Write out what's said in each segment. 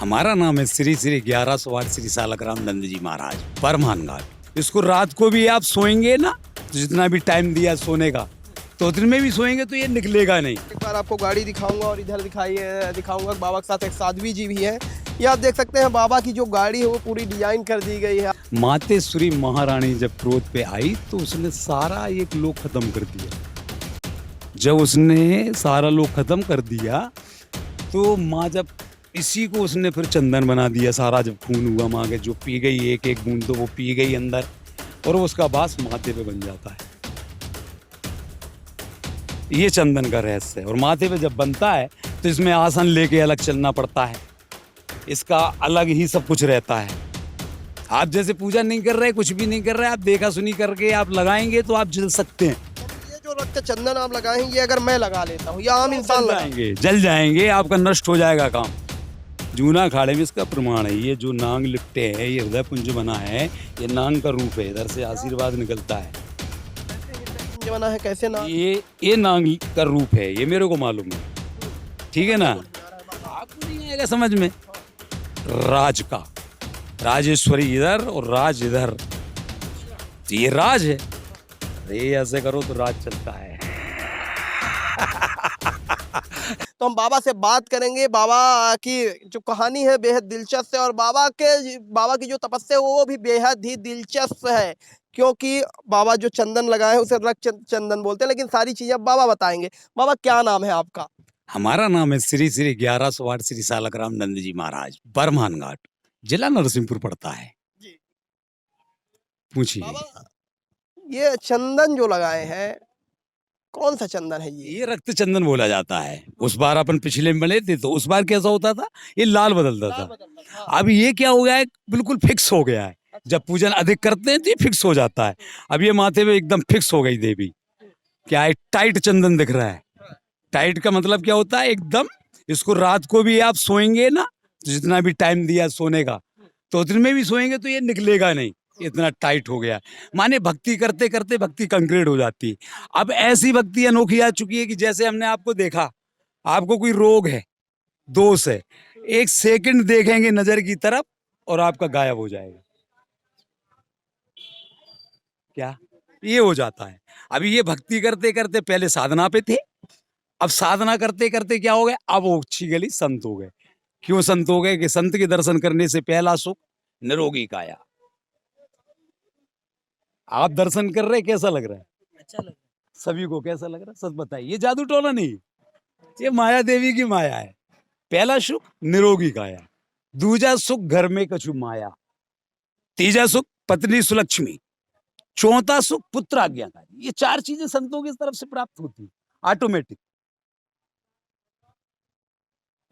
हमारा नाम है श्री श्री 1108 श्री सालग्राम नंद जी महाराज परमान घाट। इसको रात को भी आप सोएंगे ना, तो जितना भी टाइम दिया सोने का, तो दिन में भी सोएंगे तो ये निकलेगा नहीं। एक बार आपको गाड़ी दिखाऊंगा और इधर दिखाऊंगा। बाबा के साथ एक साध्वी जी भी है। ये आप देख सकते हैं बाबा की जो गाड़ी है वो पूरी डिजाइन कर दी गई है। मातेश्वरी महारानी जब क्रोध पे आई तो उसने सारा एक लोग खत्म कर दिया। जब उसने सारा लोग खत्म कर दिया तो माँ जब इसी को उसने फिर चंदन बना दिया। सारा जब खून हुआ माँ के, जो पी गई एक एक बूंद तो वो पी गई अंदर, और उसका बास माथे पे बन जाता है। ये चंदन का रहस्य है। और माथे पे जब बनता है तो इसमें आसन लेके अलग चलना पड़ता है, इसका अलग ही सब कुछ रहता है। आप जैसे पूजा नहीं कर रहे, कुछ भी नहीं कर रहे, आप देखा सुनी करके आप लगाएंगे तो आप जल सकते हैं। ये जो रक्त चंदन आप लगाएंगे, अगर मैं लगा लेता हूँ या आम इंसान लगाएंगे, जल जाएंगे, आपका नष्ट हो जाएगा काम। जूना अखाड़े में इसका प्रमाण है। ये जो नांग लिपटे हैं, ये हृदय पुंज बना है, ये नांग का रूप है। इधर से आशीर्वाद निकलता है। बना है कैसे ना, ये नांग का रूप है, ये मेरे को मालूम है। ठीक है ना, आपको नहीं आएगा समझ में। राज का राजेश्वरी इधर और राज इधर, तो ये राज है। अरे ऐसे करो तो राज चलता है। तो हम बाबा से बात करेंगे। बाबा की जो कहानी है बेहद दिलचस्प है और बाबा की जो तपस्या है वो भी बेहद ही दिलचस्प है, क्योंकि बाबा जो चंदन लगाए हैं उसे रक्त चंदन बोलते हैं। लेकिन सारी चीजें बाबा बताएंगे। बाबा क्या नाम है आपका? हमारा नाम है श्री श्री 1108 श्री सालग्राम नंद जी महाराज परमान घाट, जिला नरसिंहपुर पड़ता है। पूछिए। बाबा ये चंदन जो लगाए हैं कौन सा चंदन है? ये रक्त चंदन बोला जाता है। उस बार अपन पिछले में मिले थे तो उस बार कैसा होता था, ये लाल बदलता था। अब ये क्या हो गया है, बिल्कुल फिक्स हो गया है। जब पूजन अधिक करते हैं तो ये फिक्स हो जाता है। अब ये माथे पे एकदम फिक्स हो गई देवी। क्या है, टाइट चंदन दिख रहा है। टाइट का मतलब क्या होता है, एकदम। इसको रात को भी आप सोएंगे ना, तो जितना भी टाइम दिया सोने का, तो दिन में भी सोएंगे तो ये निकलेगा नहीं। इतना टाइट हो गया। माने भक्ति करते करते भक्ति कंक्रीट हो जाती है। अब ऐसी भक्ति अनोखी आ चुकी है कि जैसे हमने आपको देखा, आपको कोई रोग है, दोष है, एक सेकंड देखेंगे नजर की तरफ और आपका गायब हो जाएगा। क्या ये हो जाता है। अभी ये भक्ति करते करते पहले साधना पे थे, अब साधना करते करते क्या हो गया, अब वो अच्छी गली संत हो गए। क्यों संत हो गए? कि संत के दर्शन करने से पहला सुख निरोगी काया। आप दर्शन कर रहे, कैसा लग रहा है? अच्छा लग सभी को कैसा लग रहा है? सच बताइए। ये जादू टोना नहीं, ये माया देवी की माया है। पहला सुख निरोगी काया, दूजा सुख घर में कछु माया, तीजा सुख पत्नी सुलक्ष्मी, चौथा सुख पुत्र आज्ञाकारी। ये चार चीजें संतों की तरफ से प्राप्त होती ऑटोमेटिक।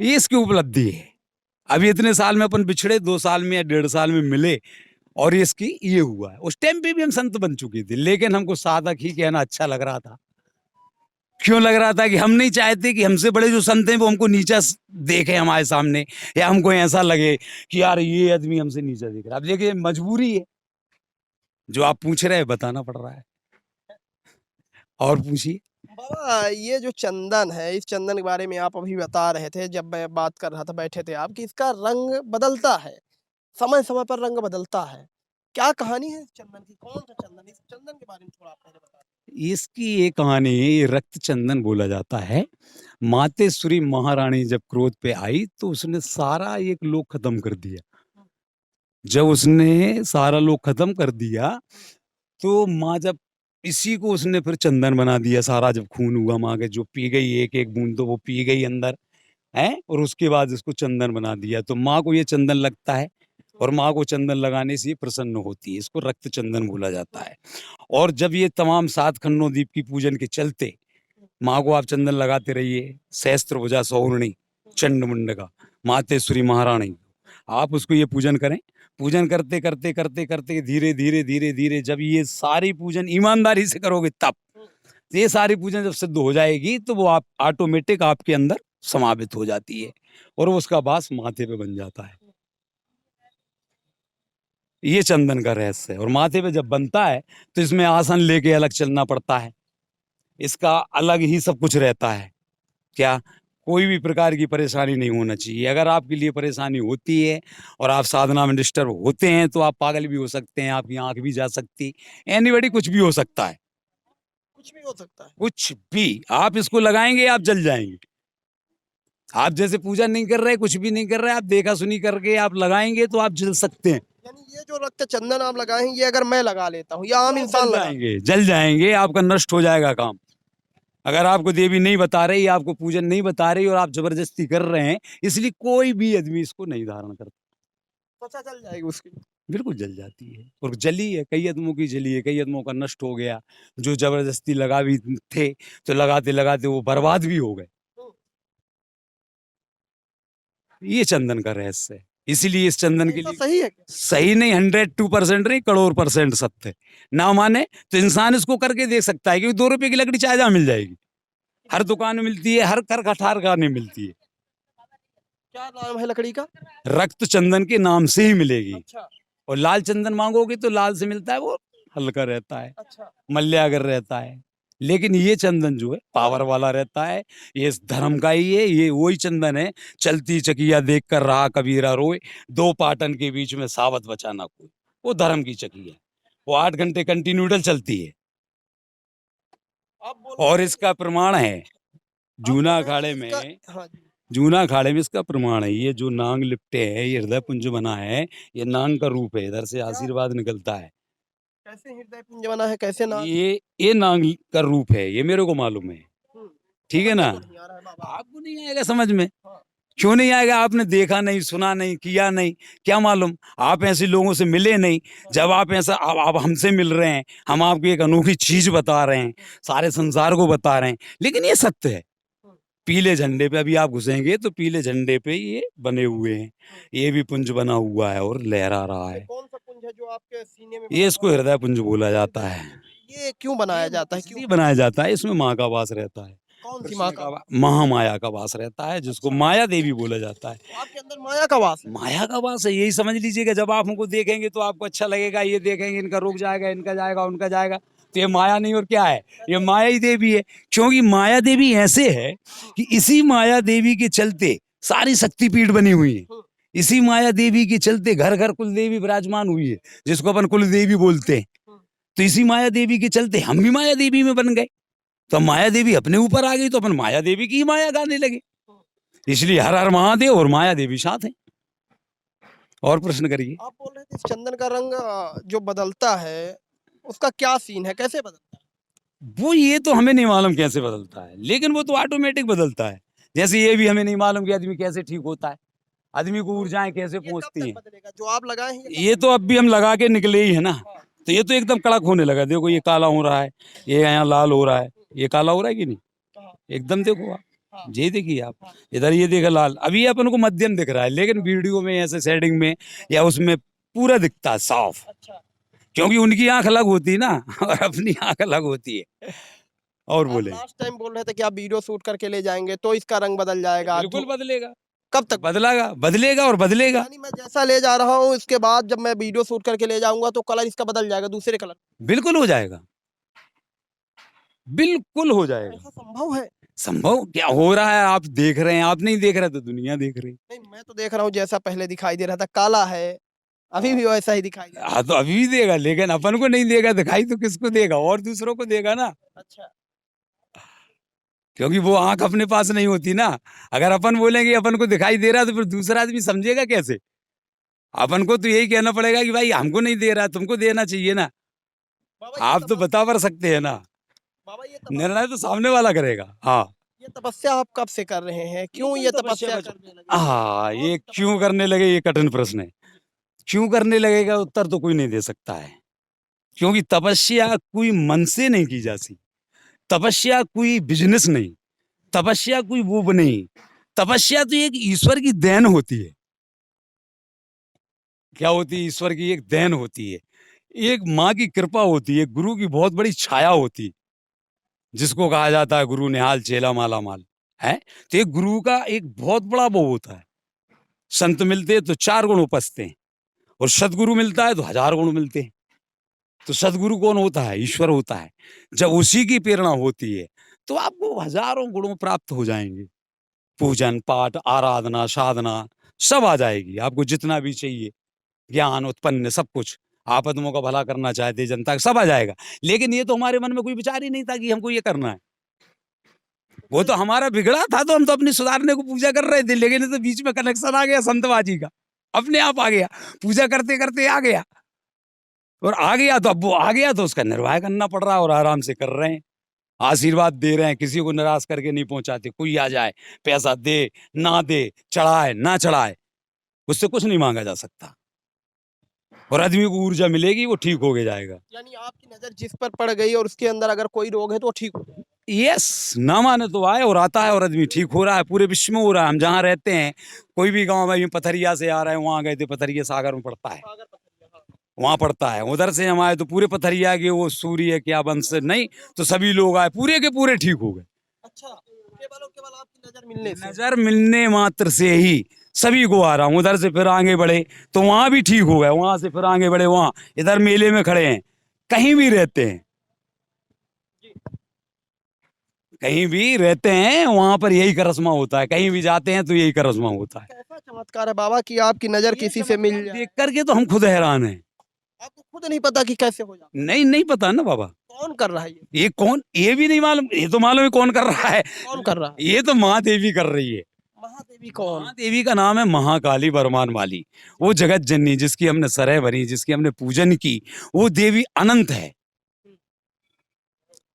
ये इसकी उपलब्धि है। अभी इतने साल में अपन बिछड़े, 2 साल में या 1.5 साल में मिले, और इसकी ये हुआ है। उस टाइम पे भी हम संत बन चुके थे, लेकिन हमको साधक ही कहना अच्छा लग रहा था। क्यों लग रहा था? कि हम नहीं चाहते कि हमसे बड़े जो संत हैं वो हमको नीचा देखे हमारे सामने, या हमको ऐसा लगे कि यार ये आदमी हमसे नीचा देख रहा है। अब देखिए, मजबूरी है, जो आप पूछ रहे हैं बताना पड़ रहा है। और पूछिए। बाबा ये जो चंदन है, इस चंदन के बारे में आप अभी बता रहे थे, जब मैं बात कर रहा था, बैठे थे आप, कि इसका रंग बदलता है, समय समय पर रंग बदलता है। क्या कहानी है इस चंदन की? कौन सा चंदन? इस चंदन के बारे में थोड़ा आप पहले बता दें। इसकी ये कहानी, ये रक्त चंदन बोला जाता है। मातेश्वरी महारानी जब क्रोध पे आई तो उसने सारा एक लोग खत्म कर दिया। जब उसने सारा लोग खत्म कर दिया तो माँ जब इसी को उसने फिर चंदन बना दिया। सारा जब खून हुआ माँ के, जो पी गई एक एक बूंद तो वो पी गई अंदर है, और उसके बाद इसको चंदन बना दिया। तो माँ को ये चंदन लगता है, और माँ को चंदन लगाने से ये प्रसन्न होती है। इसको रक्त चंदन बोला जाता है। और जब ये तमाम 7 खन्नों दीप की पूजन के चलते माँ को आप चंदन लगाते रहिए, सहस्त्र भुजा सौवर्णी चंड मुंडका मातेश्वरी महारानी, आप उसको ये पूजन करें। पूजन करते करते करते करते धीरे धीरे धीरे धीरे जब ये सारी पूजन ईमानदारी से करोगे, तब ये सारी पूजन जब सिद्ध हो जाएगी तो वो आप ऑटोमेटिक आपके अंदर समावित हो जाती है, और उसका वास माथे पे बन जाता है। ये चंदन का रहस्य है। और माथे पे जब बनता है तो इसमें आसन लेके अलग चलना पड़ता है, इसका अलग ही सब कुछ रहता है। क्या कोई भी प्रकार की परेशानी नहीं होना चाहिए। अगर आपके लिए परेशानी होती है और आप साधना में डिस्टर्ब होते हैं तो आप पागल भी हो सकते हैं, आपकी आँख भी जा सकती, एनीबॉडी कुछ भी हो सकता है, कुछ भी हो सकता है। कुछ भी। आप इसको लगाएँगे, आप जल जाएँगे। आप जैसे पूजा नहीं कर रहे, कुछ भी नहीं कर रहे, आप देखा-सुनी करके आप लगाएँगे तो आप जल सकते हैं। यानी ये जो रक्त चंदन आप लगाए हैं, ये अगर मैं लगा लेता हूँ या आम तो आप इंसान जल लगा जाएँगे, जल जाएँगे, आपका नष्ट हो जाएगा काम। अगर आपको देवी नहीं बता रही, आपको पूजन नहीं बता रही और आप ज़बरदस्ती कर रहे हैं, इसलिए कोई भी आदमी इसको नहीं धारण करता। त्वचा जल जाएगी उसकी। बिल्कुल जल जाती है और जली है, कई आदमियों की जली है, कई आदमियों का नष्ट हो गया। जो ज़बरदस्ती लगा भी थे, तो लगाते-लगाते वो बर्बाद भी हो गए। हुँ। ये चंदन का रहस्य है। इसीलिए इस चंदन के ऐसा लिए सही है क्या? सही नहीं 102% नहीं, करोड़ % सत्य है। ना माने तो इंसान इसको करके देख सकता है क्योंकि ₹2 की लकड़ी चाहे जहाँ मिल जाएगी। हर दुकान में मिलती है, हर कर-कठार खाने में मिलती है। क्या नाम है लकड़ी का? रक्त चंदन के नाम से ही मिलेगी अच्छा, और लाल चंदन माँगोगे तो लाल से मिलता है, वो हल्का रहता है, अच्छा। मल्यागर रहता है। लेकिन ये चंदन जो है पावर वाला रहता है, ये इस धर्म का ही है, ये वही चंदन है, चलती चकिया देख कर रहा कबीरा रोए, 2 पाटन के बीच में सावत बचा ना कोई। वो धर्म की चकी है, वो 8 घंटे कंटिन्यूडल चलती है आप बोल और रहे हैं इसका प्रमाण है, आप बोल जूना रहे हैं अखाड़े कि इसका में हाँ जी। जूना अखाड़े में इसका प्रमाण है, ये जो नांग लिपटे हैं, ये हृदय पुंज बना है, ये नांग का रूप है, इधर से क्या आशीर्वाद निकलता है। कैसे हृदय पिंड बना है, कैसे नाग? ये नांग का रूप है, ये मेरे को मालूम है, हुँ, ठीक है समझ ना? में तो नहीं आ रहा है बाबा। आपको नहीं आएगा समझ में, हाँ, क्यों नहीं आएगा? आपने देखा नहीं, सुना नहीं, किया नहीं, क्या मालूम? आप ऐसे लोगों से मिले नहीं, हाँ, जब आप ऐसा अब आप हमसे मिल रहे हैं, हम आपको एक अनोखी चीज़ बता रहे हैं, सारे संसार को बता रहे हैं, लेकिन ये सत्य है। हुँ, पीले झंडे पे अभी आप घुसेंगे तो पीले झंडे पे ये बने हुए हैं, हुँ। ये भी पुंज बना हुआ है और लहरा रहा ये है। कौन-सा पुंज है जो आपके सीने में ये बना इसको हुआ है? हृदय पुंज बोला जाता हृदय है। पुंज। ये क्यों बनाया ये जाता है? क्यों? इसलिए बनाया जाता है, इसमें माँ का वास रहता है। कौन-सी माँ कृष्ण का? का महामाया का वास रहता है, जिसको अच्छा, माया देवी बोला जाता है। तो आपके अंदर माया का वास है। माया का वास है, यही समझ लीजिएगा। जब आप हमको देखेंगे तो आपको अच्छा लगेगा, ये देखेंगे इनका रुक जाएगा, इनका जाएगा, उनका जाएगा, तो ये माया नहीं और क्या है? ये माया ही देवी है। क्योंकि माया देवी ऐसे है हुँ, कि इसी माया देवी के चलते सारी शक्तिपीठ बनी हुई है। हुँ, इसी माया देवी के चलते घर-घर कुलदेवी विराजमान हुई है, जिसको अपन कुलदेवी बोलते हैं। हुँ। तो इसी माया देवी के चलते हम भी माया देवी में बन गए। तो माया देवी अपने ऊपर आ गई तो अपन माया देवी की ही माया गाने लगे। हुँ। इसलिए हर हर महादेव और माया देवी साथ हैं। और प्रश्न करिए। आप बोल रहे थे इस चंदन का रंग जो बदलता है, उसका क्या सीन है? कैसे बदलता है? वो ये तो हमें नहीं मालूम कैसे बदलता है, लेकिन वो तो ऑटोमेटिक बदलता है। जैसे ये भी हमें नहीं मालूम कि आदमी कैसे ठीक होता है, आदमी को तो ऊर्जाएँ कैसे ये कब पहुँचती तक हैं। बदलेगा? जो आप लगाए हैं ये कब ये तक तो अब भी हम लगा के निकले ही है ना, हाँ, तो ये तो एकदम कड़क होने लगा। देखो ये काला हो रहा है, ये यहाँ लाल हो रहा है, ये काला हो रहा है कि नहीं? हाँ, एकदम देखो आप, हाँ, ये देखिए आप, हाँ। इधर ये देखा लाल, अभी ये अपन को मध्यम दिख रहा है, लेकिन वीडियो में ऐसे शेडिंग में या उसमें पूरा दिखता है साफ, अच्छा, क्योंकि उनकी आँख अलग होती है ना और अपनी आँख अलग होती है। और आप बोले? लास्ट टाइम बोल रहे थे कि आप वीडियो शूट करके ले जाएँगे, तो इसका रंग बदल जाएगा। बिल्कुल बदलेगा, कब तक? बदलेगा, बदलेगा और बदलेगा। यानी मैं जैसा ले जा रहा हूँ, इसके बाद जब मैं वीडियो शूट करके ले जाऊँगा, तो कलर इसका बदल जाएगा, दूसरे कलर। बिल्कुल हो जाएगा, बिल्कुल हो क्या जाएगा। ऐसा संभव है? संभव क्या हो रहा है, आप देख रहे हैं, आप नहीं देख रहे तो दुनिया देख रही। नहीं, मैं तो देख रहा हूँ जैसा पहले दिखाई दे रहा था, काला है, अभी हाँ। भी वैसा ही दिखाई दे रहा है। हाँ, तो अभी भी देगा, लेकिन अपन को नहीं देगा, दिखाई तो किसको देगा और दूसरों को देगा ना, अच्छा, क्योंकि वो आँख अपने पास नहीं होती ना। अगर अपन बोलेंगे अपन को दिखाई दे रहा है, तो फिर दूसरा आदमी समझेगा कैसे? अपन को तो यही कहना पड़ेगा कि भाई हमको नहीं दे रहा, तुमको देना चाहिए ना। बाबा ये आप तो बता पर सकते हैं ना, बाबा निर्णय तो सामने वाला करेगा। हाँ। ये तपस्या आप कब से कर रहे हैं? क्यों एकदम ये तपस्या तपस्या बच करने लगे? हाँ, कौन ये सी क्यों तपस्या? करने लगे, ये कठिन प्रश्न है। जी, क्यों करने लगेगा उत्तर तो कोई नहीं दे सकता है। क्योंकि तपस्या कोई मन से नहीं की जाती। तपस्या कोई बिज़नेस नहीं, तपस्या कोई वो नहीं। तपस्या तो एक ईश्वर की देन होती है। क्या होती है? ईश्वर की एक देन होती है। एक माँ की कृपा होती है, गुरु की बहुत बड़ी छाया होती है, जिसको कहा जाता है गुरु निहाल चेला मालामाल, हैं? तो एक गुरु का एक बहुत बड़ा वो होता है। संत मिलते हैं तो 4 गुण उपजते हैं और सद्गुरु मिलता है तो 1000 गुण मिलते हैं। तो सद्गुरु कौन होता है? ईश्वर होता है। जब उसी की प्रेरणा होती है, तो आपको हज़ारों गुणों प्राप्त हो जाएँगे। पूजन पाठ आराधना साधना सब आ जाएगी आपको, जितना भी चाहिए ज्ञान उत्पन्न सब कुछ, आप आदमों का भला करना चाहते जनता का सब आ जाएगा। लेकिन ये तो हमारे मन में कोई विचार ही नहीं था कि हमको ये करना है। वो तो हमारा बिगड़ा था, तो हम तो अपनी सुधारने को पूजा कर रहे थे, लेकिन ये तो बीच में कनेक्शन आ गया संतबाजी का, अपने आप आ गया, पूजा करते करते आ गया, और आ गया तो अब वो आ गया तो उसका निर्वाह करना पड़ रहा है, और आराम से कर रहे हैं, आशीर्वाद दे रहे हैं, किसी को निराश करके नहीं पहुंचाते। कोई आ जाए पैसा दे ना दे, चढ़ाए ना चढ़ाए, उससे कुछ नहीं मांगा जा सकता, और आदमी को ऊर्जा मिलेगी, वो ठीक हो के जाएगा। यानी आपकी नजर जिस पर पड़ गई और उसके अंदर अगर कोई रोग है तो वो ठीक हो जाए। यस, ना माने तो आए और आता है, और आदमी ठीक हो रहा है, पूरे विश्व में हो रहा है। हम जहाँ रहते हैं, कोई भी गांव में पथरिया से आ रहे हैं, वहां गए थे, पथरिया सागर में पड़ता है, सागर पथरिया, हाँ। वहां पड़ता है, उधर से हम आए तो पूरे पथरिया के वो सूर्य क्या वंश नहीं, तो सभी लोग आए, पूरे के पूरे ठीक हो गए। अच्छा, केवल और केवल आपकी नजर मिलने से। नजर मिलने मात्र से ही सभी को आ रहा हूँ। उधर से फिर आगे बढ़े तो वहां भी ठीक हो गए, वहां से फिर आगे बढ़े, वहां इधर मेले में खड़े हैं, कहीं भी रहते हैं, कहीं भी रहते हैं, वहां पर यही करस्मा होता है, कहीं भी जाते हैं तो यही करस्मा होता है। कैसा चमत्कार है बाबा कि आपकी नजर किसी से मिल जाए। देख करके तो हम खुद हैरान हैं। आपको खुद नहीं पता कि कैसे हो जाता नहीं, नहीं पता ना बाबा, है। कौन कर रहा है ये कौन, ये भी नहीं मालूम, ये तो मालूम है कौन कर रहा है, कौन कर रहा है? ये तो महादेवी कर रही है। महादेवी कौन? महादेवी का नाम है महाकाली बरमान वाली, वो जगत जननी जिसकी हमने सराय भरी, जिसकी हमने पूजन की, वो देवी अनंत है।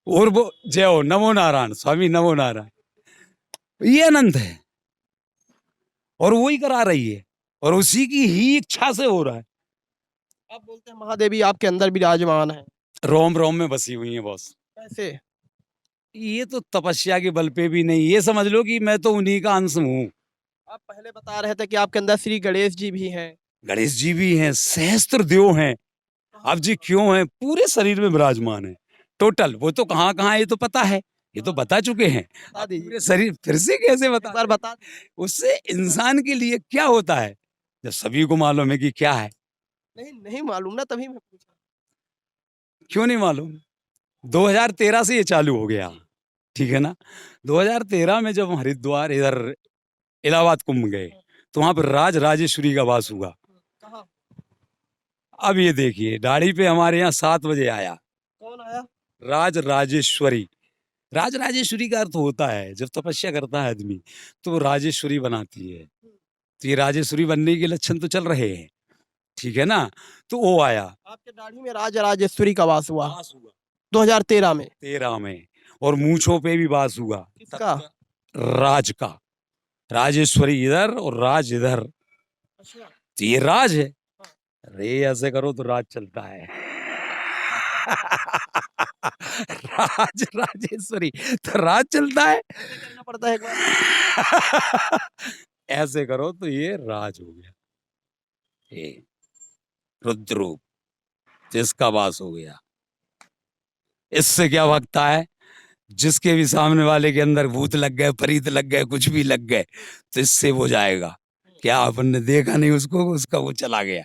और वो जय हो, नमो नारायण स्वामी, नमो नारायण, ये अनंत है, और वो ही करा रही है, और उसी की ही इच्छा से हो रहा है। आप बोलते हैं महादेवी आपके अंदर विराजमान है, रोम रोम में बसी हुई है बॉस। कैसे? ये तो तपस्या के बल पे भी नहीं, ये समझ लो कि मैं तो उन्हीं का अंश हूँ। आप पहले बता रहे थे कि आपके अंदर श्री गणेश जी भी हैं। गणेश जी भी हैं, सहस्त्र देव हैं, अब जी क्यों हैं, पूरे शरीर में विराजमान है टोटल। वो तो कहाँ कहाँ ये तो पता है, ये तो बता चुके हैं। बता अब दीजिए पूरे शरीर फिर से कैसे एक बता बार, दें? बता। उससे इंसान के लिए क्या होता है, जब सभी को मालूम है कि क्या है। नहीं नहीं मालूम ना, तभी मैं पूछा। क्यों नहीं मालूम? 2013 से ये चालू हो गया, ठीक है ना। 2013 में जब हम हरिद्वार इधर इलाहाबाद कुंभ गए, तो वहां पर राज राजेश्वरी का वास हुआ। कहाँ? अब ये देखिए, दाढ़ी पे हमारे यहाँ 7 बजे आया कौन आया? राज राजेश्वरी। राज राजेश्वरी का अर्थ होता है, जब तपस्या करता है आदमी तो वो राजेश्वरी बनाती है, तो ये राजेश्वरी बनने के लक्षण तो चल रहे हैं, ठीक है ना। तो वो आया, आपके दाढ़ी में राज राजेश्वरी का वास हुआ वास हुआ 2013 में। 13 में, और मूछों पे भी वास हुआ किसका? राज का, राजेश्वरी इधर और राज इधर, अच्छा। तो ये राज है। अरे ऐसे करो तो राज चलता है। राज राजेश्वरी, तो राज चलता है। ऐसे करना पड़ता है एक बार। ऐसे करो तो ये राज हो गया, ये रुद्र रूप, जिसका वास हो गया। इससे क्या भगता है, जिसके भी सामने वाले के अंदर भूत लग गए, प्रीत लग गए, कुछ भी लग गए, तो इससे वो जाएगा। क्या अपन ने देखा नहीं उसको, उसका वो चला गया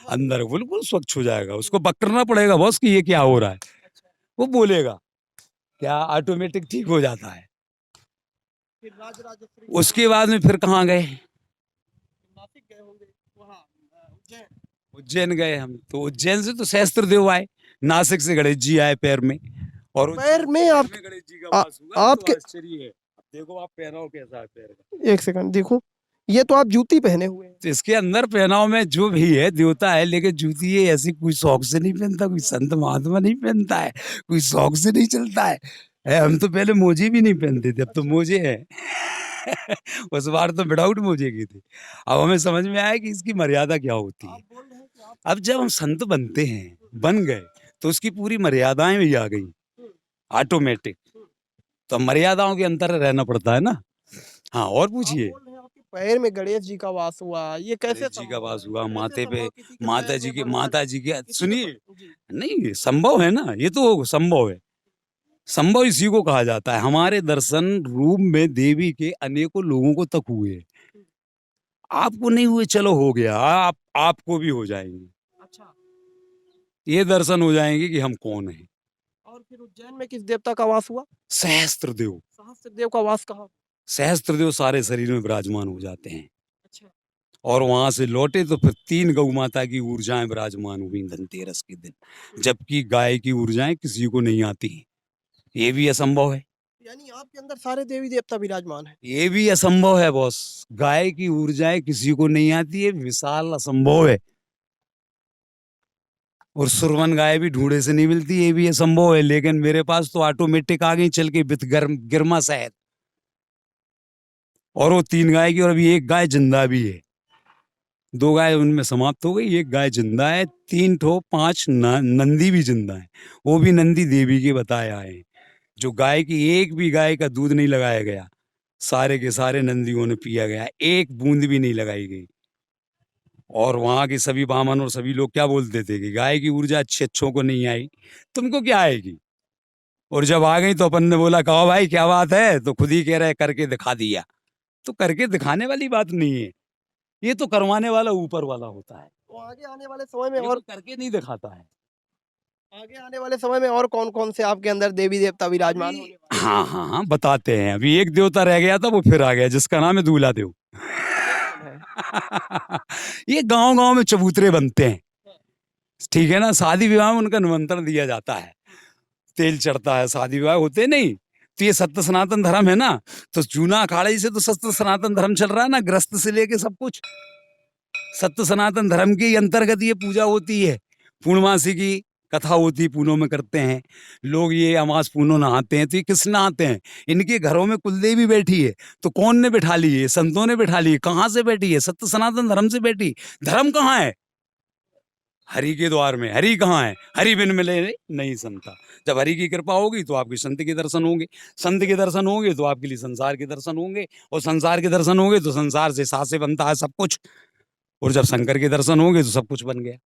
अंदर, बिल्कुल स्वच्छ हो जाएगा। उसको पकड़ना पड़ेगा बॉस कि ये क्या हो रहा है, वो बोलेगा, क्या ऑटोमेटिक ठीक हो जाता है। फिर राज राजेश्वरी उसके बाद में फिर कहाँ गए, नासिक गए होंगे, वहाँ उज्जैन। उज्जैन गए हम, तो उज्जैन से तो सहस्त्र देव आए, नासिक से गणेश जी आए पैर में, और पैर में आप गणेश जी का आ- वास हुआ। आपके तो आश्चर्य है, अब देखो आप पहनाओ कैसा है पैर का, एक सेकंड देखो, ये तो आप जूती पहने हुए हैं। तो इसके अंदर पहनाव में जो भी है देवता है, लेकिन जूती ये ऐसी कोई शौक से नहीं पहनता, कोई संत महात्मा नहीं पहनता है, कोई शौक से नहीं चलता है। हम तो पहले मोजे भी नहीं पहनते थे, अब तो मोजे हैं। उस बार तो विदाउट मोजे की थी। अब हमें समझ में आया कि इसकी मर्यादा क्या होती है। आप बोल रहे हैं कि आप अब जब हम संत बनते हैं, बन गए, तो उसकी पूरी मर्यादाएं भी आ गई ऑटोमेटिक, तो मर्यादाओं के अंतर रहना पड़ता है ना। हाँ, और आप पूछिए। बोल रहे हैं आपके पैर में गणेश जी का वास हुआ, ये कैसे गणेश जी का संभव वास है? हुआ कैसे माथे पे, संभव किसी के माता पैर जी में के, भगवान माता जी के, किसी के सुनिए, जी नहीं संभव है ना, ये तो संभव है। संभव इसी को कहा जाता है। हमारे दर्शन रूम में देवी के अनेकों लोगों को तक हुए, आपको नहीं हुए, चलो हो गया, आपको भी हो जाएंगे। अच्छा। ये दर्शन हो जाएंगे कि हम कौन हैं। और फिर उज्जैन में किस देवता का वास हुआ? सहस्त्र देव, सहस्त्र देव का वास कहाँ? सहस्त्रदेव सारे शरीर में विराजमान हो जाते हैं। अच्छा। और वहां से लौटे तो फिर 3 गौ माता की ऊर्जाएं विराजमान हुई धनतेरस के दिन, जबकि गाय की ऊर्जाएं किसी को नहीं आती। ये भी असंभव है। यानी आपके अंदर सारे देवी देवता विराजमान है। ये भी असंभव है बॉस। गाय की ऊर्जाएं किसी को नहीं आती है, विशाल असंभव है। और सुरवन गाय भी ढूंढे से नहीं मिलती, ये भी असंभव है। लेकिन मेरे पास तो ऑटोमेटिक आ गई चल के विथ गिरमा शहद। और वो 3 गाय की, और अभी एक गाय जिंदा भी है। 2 गाय उनमें समाप्त हो गई, एक गाय जिंदा है। 3 ठो 5 नंदी भी जिंदा है। वो भी नंदी देवी के बताए आए हैं। जो गाय की एक भी गाय का दूध नहीं लगाया गया, सारे के सारे नंदियों ने पिया गया, एक बूंद भी नहीं लगाई गई। और वहां के सभी ब्राह्मण और सभी लोग क्या बोलते थे कि गाय की ऊर्जा अच्छों को नहीं आई, तुमको क्या आएगी। और जब आ गई तो अपन ने बोला, कहो भाई क्या बात है, तो खुद ही कह रहे करके दिखा दिया। तो करके दिखाने वाली बात नहीं है, ये तो करवाने वाला ऊपर वाला होता है। तो आगे आने वाले समय में ये और तो करके नहीं दिखाता है। आगे आने वाले समय में और कौन-कौन से आपके अंदर देवी देवता विराजमान होने वाले हाँ हाँ हाँ, बताते हैं। अभी एक देवता रह गया था, वो फिर आ गया, जिसका नाम है दूल्हा देव। हैं? ये गांव गांव में चबूतरे बनते हैं, ठीक है ना। शादी विवाह में उनका निमंत्रण दिया जाता है, तेल चढ़ता है, शादी विवाह होते नहीं। तो ये सत्य सनातन धर्म है ना, तो जूना अखाड़े से तो सत्य सनातन धर्म चल रहा है ना, ग्रस्त से लेके सब कुछ सत्य सनातन धर्म के अंतर्गत ये पूजा होती है। पूर्णमासी की कथा होती, पूनों में करते हैं लोग। ये अमास पूनों नहाते हैं, तो ये किस नहाते हैं, इनके घरों में कुलदेवी बैठी है। तो कौन ने बैठा ली है, संतों ने बैठा ली है। कहाँ से बैठी है, सत्य सनातन धर्म से बैठी। धर्म कहाँ है, हरि के द्वार में। हरि कहाँ है, हरि बिन मिले नहीं संता। जब हरि की कृपा होगी तो आपके संत के दर्शन होंगे, संत के दर्शन होंगे तो आपके लिए संसार के दर्शन होंगे, और संसार के दर्शन होंगे तो संसार से साथ से बनता है सब कुछ। और जब शंकर के दर्शन होंगे तो सब कुछ बन गया।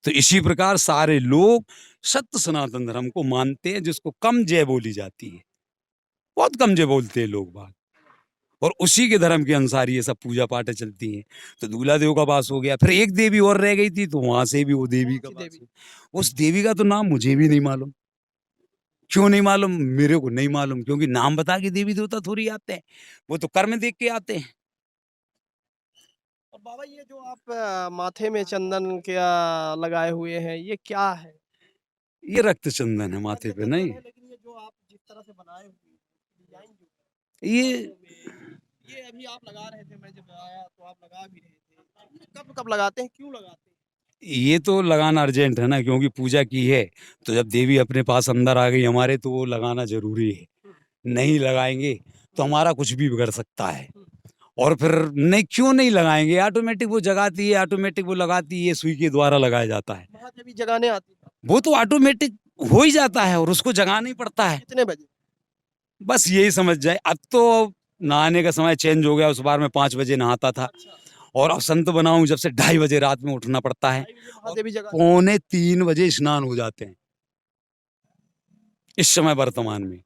तो इसी प्रकार सारे लोग सत्य सनातन धर्म को मानते हैं, जिसको कम जय बोली जाती है। बहुत कम जय बोलते हैं लोग बाग, और उसी के धर्म के अनुसार ये सब पूजा पाठ चलती हैं। तो दूल्हा देव का वास हो गया, फिर एक देवी और रह गई थी, तो वहां से भी वो देवी का कौन-सी वास देवी? हो। उस देवी का तो नाम मुझे भी नहीं मालूम। क्यों नहीं मालूम, मेरे को नहीं मालूम, क्योंकि नाम बता के देवी देवता थोड़ी आते हैं, वो तो कर्म देख के आते हैं। और बाबा ये जो आप माथे में चंदन क्या लगाए हुए हैं, ये क्या है? ये रक्त चंदन है माथे रक्त पे, चंदन नहीं। है, लेकिन ये जो आप जिस तरह से बनाए हुए हैं, डिज़ाइन जो ये माथों में, ये अभी आप लगा रहे थे, मैं जब आया तो आप लगा भी रहे थे। ये कब-कब लगाते हैं? क्यों लगाते हैं? ये तो लगाना अर्जेंट है ना, क्योंकि पूजा की है। तो जब देवी अपने पास अंदर आ गई हमारे, तो वो लगाना जरूरी है। हुँ, नहीं लगाएंगे तो हुँ, हमारा कुछ भी बिगड़ सकता है। हुँ। और फिर नहीं, क्यों नहीं लगाएंगे, ऑटोमेटिक वो जगाती है, ऑटोमेटिक वो लगाती है, सुई के द्वारा लगाया जाता है। महादेवी जगाने आती है। वो तो ऑटोमेटिक हो ही जाता है, और उसको जगाना ही पड़ता है। कितने बजे? बस यही समझ जाए। अब तो नहाने का समय चेंज हो गया, उस बार मैं 5 बजे नहाता था, अच्छा, और अब संत बना हूं, जब से 2:30 बजे रात में उठना पड़ता है, 2:30 बजे और महादेवी जगाती हैं। पौने 3 बजे स्नान हो जाते हैं इस समय वर्तमान में।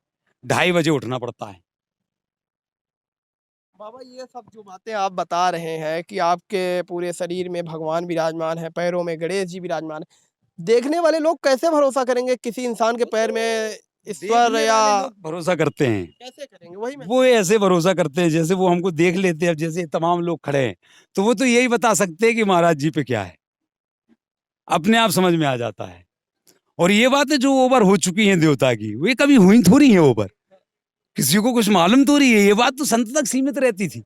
2:30 बजे उठना पड़ता है। बाबा ये सब जो बातें आप बता रहे हैं कि आपके पूरे शरीर में भगवान विराजमान हैं, पैरों में गणेश जी विराजमान हैं। देखने वाले लोग कैसे भरोसा करेंगे किसी इंसान के वो पैर तो में ईश्वर देखने या वाले लोग भरोसा करते हैं। कैसे करेंगे? वही मैं वो ऐसे भरोसा करते हैं जैसे वो हमको देख लेते हैं। अब जैसे तमाम लोग खड़े हैं, तो वो तो यही बता सकते हैं कि महाराज जी पे क्या है, अपने आप समझ में आ जाता है। और ये बातें जो ओवर हो चुकी हैं देवता की, वो ये कभी हुई थोड़ी है ओवर, किसी को कुछ मालूम थोड़ी है। ये बात तो संत तक सीमित रहती थी,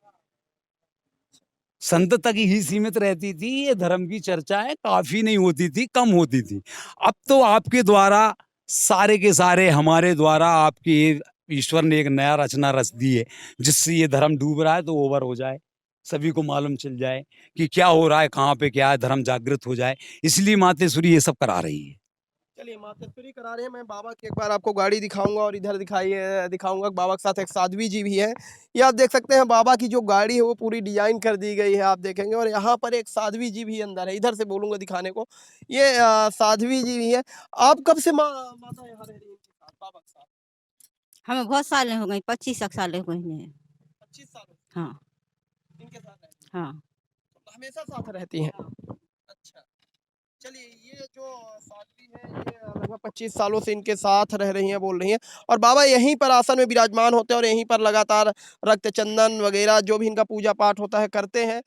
संत तक ही सीमित रहती थी। ये धर्म की चर्चाएं काफी नहीं होती थी, कम होती थी। अब तो आपके द्वारा, सारे के सारे हमारे द्वारा, आपके ईश्वर ने एक नया रचना रच दी है, जिससे ये धर्म डूब रहा है तो ओवर हो जाए, सभी को मालूम चल जाए कि क्या हो रहा है, कहाँ पे क्या है, धर्म जागृत हो जाए। इसलिए मातेश्वरी ये सब करा रही है। चलिए मातेश्वरी करा रहे हैं, मैं बाबा की एक बार आपको गाड़ी दिखाऊँगा और इधर दिखाऊँगा। बाबा के साथ एक साध्वी जी भी हैं। ये आप देख सकते हैं बाबा की जो गाड़ी है वो पूरी डिज़ाइन कर दी गई है, आप देखेंगे। और यहाँ पर एक साध्वी जी भी अंदर है, इधर से बोलूँगा दिखाने को। ये साध्वी जी भी हैं। आप कब से माता यहाँ रह रही हैं इनके साथ, बाबा के साथ? हमें बहुत साल हो गई, 25 साल हो गई हैं। 25 सालों से हाँ, इनके साथ रहती हैं, हाँ। तो हमेशा साथ रहती हैं? अच्छा। चलिए ये जो जो साध्वी है ये लगभग 25 सालों से इनके साथ रह रही हैं, बोल रही हैं। और बाबा यहीं पर आसन में विराजमान होते हैं और यहीं पर लगातार रक्त चंदन वगैरह जो भी इनका पूजा पाठ होता है करते हैं।